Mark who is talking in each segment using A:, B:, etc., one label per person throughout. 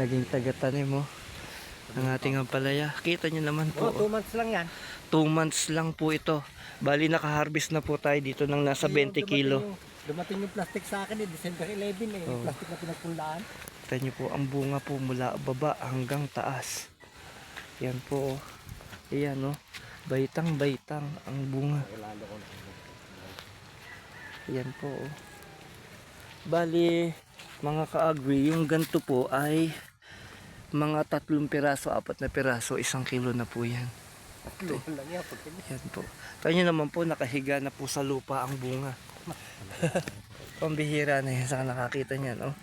A: Naging taga-tanim mo ang ating ampalaya. Kita nyo naman po.
B: 2 months lang yan.
A: 2 months lang po ito. Bali naka-harvest na po tayo dito ng nasa 20 kilo.
B: Dumating yung plastic sa akin December 11 yung plastic na pinagpulaan.
A: Kita nyo po ang bunga po mula baba hanggang taas. Yan po. Ayan no. Baitang-baitang ang bunga. Yan po. Bali mga ka-agri, yung ganto po ay mga 3 piraso, 4 na piraso, 1 kilo na po yan. Yan po. Tayo naman po, nakahiga na po sa lupa ang bunga. Pambihira na yan sa nakakita niyan. Oh.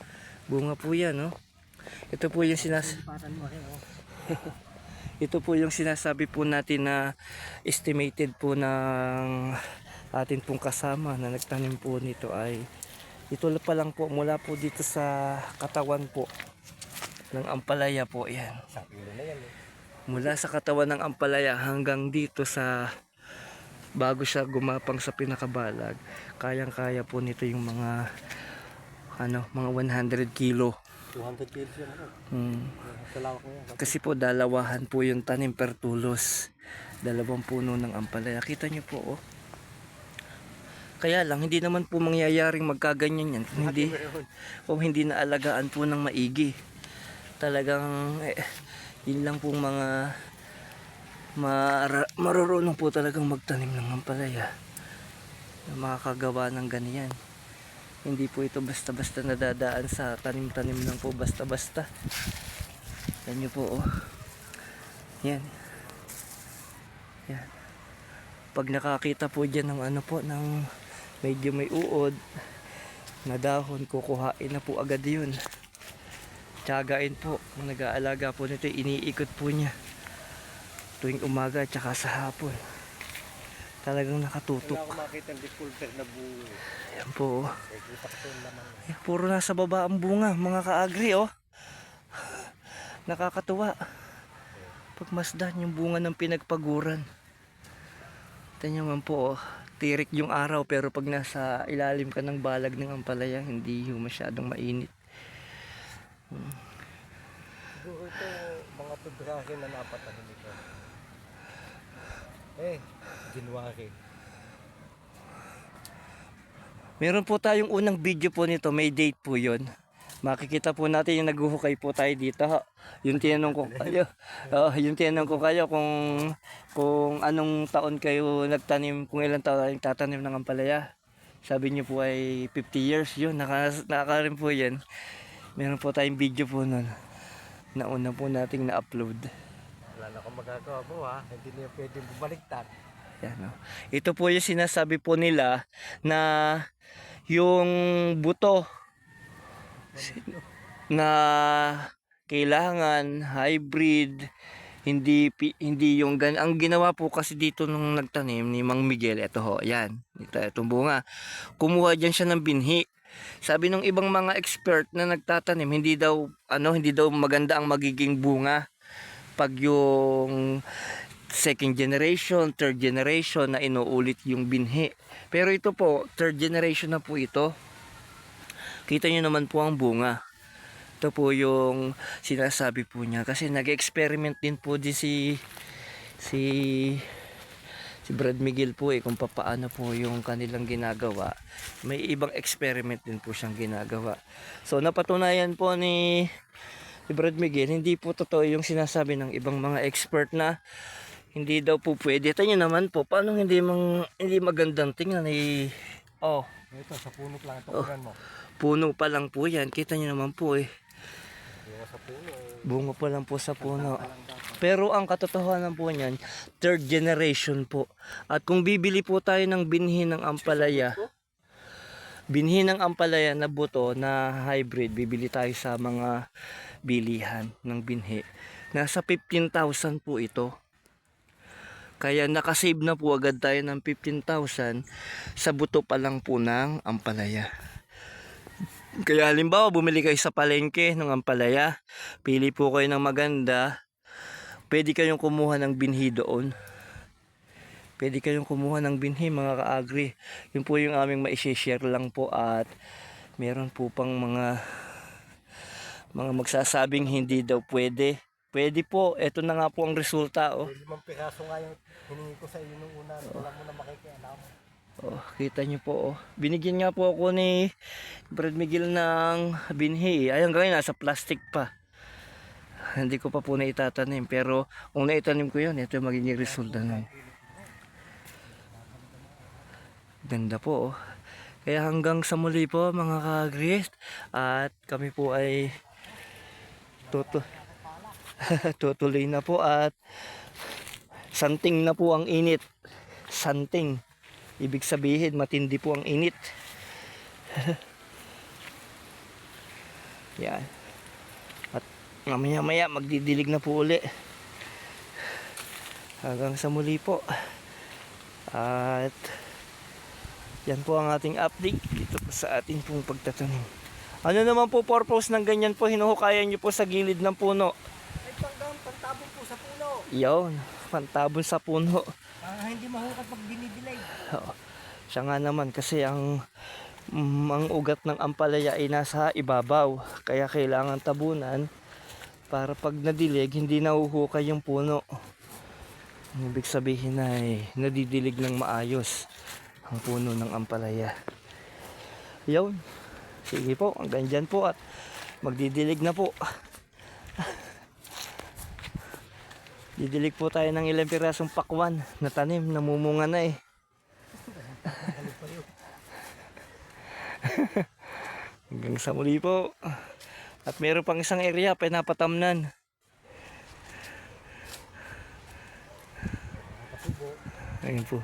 A: Bunga po yan. Oh. Ito po yung ito po yung sinasabi po natin na estimated po ng atin pong kasama na nagtanim po nito ay ito pa lang po mula po dito sa katawan po ng ampalaya po yan. Mula sa katawan ng ampalaya hanggang dito sa bago siya gumapang sa pinakabalag, kayang-kaya po nito yung mga mga 100 kilo.
B: 200 kilos yan.
A: Kasi po dalawahan po yung tanim per tulos. 2 puno ng ampalaya. Kita nyo po oh. Kaya lang hindi naman po mangyayaring magkaganyan yan kung hindi naalagaan po ng maigi. Talagang yun lang pong mga marurunong po talagang magtanim ng ampalaya na makakagawa ng ganyan. Hindi po ito basta-basta nadadaan sa tanim-tanim lang po basta-basta. Yan nyo po oh. Yan. Yan. Pag nakakita po dyan ng ng medyo may uod na dahon, kukuhain na po agad yun. Tiyagain po kung nag-aalaga po nito, iniikot po niya tuwing umaga at saka sa hapon. Talagang nakatutok.
B: Wala akong makita ng deculter na buo.
A: Yan po oh. Puro nasa baba ang bunga mga ka-agri oh. Nakakatuwa pagmasdan yung bunga ng pinagpaguran. Tingnan man po oh. Tirik yung araw pero pag nasa ilalim ka ng balag ng ampalaya hindi yung masyadong mainit.
B: Siguro ito mga February na napatanim ito. January.
A: Meron po tayong unang video po nito, may date po yon. Makikita po natin yung naghuhukay po tayo dito. Yung tinanong ko kayo, kung anong taon kayo nagtanim, kung ilang taon kayo tatanim ng ampalaya. Sabi niyo po ay 50 years yun. Nakaka rin po yan. Meron po tayong video po nun. Nauna po nating na-upload.
B: Wala na akong magagawa mo hindi niya pwedeng bumaliktad.
A: Yan, oh. Ito po yung sinasabi po nila na yung buto na kailangan hybrid, hindi yung ang ginawa po kasi dito nung nagtanim ni Mang Miguel, ito ho, yan, itong bunga, kumuha diyan siya ng binhi. Sabi ng ibang mga expert na nagtatanim, hindi daw maganda ang magiging bunga pag yung second generation, third generation na inuulit yung binhi. Pero ito po, third generation na po ito. Kita nyo naman po ang bunga. Ito po yung sinasabi po niya. Kasi nag-experiment din po si Brad Miguel po kung paano po yung kanilang ginagawa. May ibang experiment din po siyang ginagawa. So napatunayan po ni Brad Miguel, hindi po totoo yung sinasabi ng ibang mga expert na hindi daw po pwede. Ito nyo naman po, paano hindi magandang tingnan
B: Ito, sa puno lang ito mo.
A: Puno pa lang po yan. Kita nyo naman po
B: Bunga sa puno.
A: Bunga pa lang po sa puno. Pero ang katotohanan po niyan, third generation po. At kung bibili po tayo ng binhi ng ampalaya, na buto na hybrid, bibili tayo sa mga bilihan ng binhi. Nasa 15,000 po ito. Kaya nakasave na po agad tayo ng 15,000 sa buto pa lang po ng ampalaya. Kaya halimbawa bumili kayo sa palengke ng ampalaya, pili po kayo ng maganda, pwede kayong kumuha ng binhi doon. Pwede kayong kumuha ng binhi mga ka-agri. Yun po yung aming ma-share lang po at meron po pang mga Mga magsasabing hindi daw pwede. Pwede po, eto na nga po ang resulta. Oh.
B: 5 piraso nga yung hiningi ko sa iyo nung una. Wala mo na makikialam.
A: Oh, kita niyo po. Oh. Binigyan nga po ako ni Brad Miguel ng binhi. Ay, hanggang ngayon, nasa plastic pa. Hindi ko pa po na itatanim. Pero kung naitanim ko yun, ito yung magiging resulta nun. Ganda po. Oh. Kaya hanggang sa muli po mga ka-grist. At kami po ay tutuloy na po at santing na po ang init. Santing. Ibig sabihin matindi po ang init. Yan. At mamaya magdidilig na po uli. Hanggang sa muli po. At yan po ang ating update dito po sa ating pong pagtatanim. Ano naman po purpose ng ganyan po? Hinuhukayan nyo po sa gilid ng puno.
B: Ay, pantabon po sa puno.
A: Yun, pantabon sa puno.
B: Para hindi mahukat pag dinidilig.
A: Oo. Siya nga naman kasi ang ugat ng ampalaya ay nasa ibabaw. Kaya kailangan tabunan para pag nadilig hindi nahuhukay yung puno. Ibig sabihin ay nadidilig ng maayos ang puno ng ampalaya. Yun. Sige po, hanggang dyan po at magdidilig na po. Didilig po tayo ng ilang pirasong pakwan na tanim, namumunga na eh. Hanggang sa muli po. At meron pang isang area pinapatamnan. Ayun po.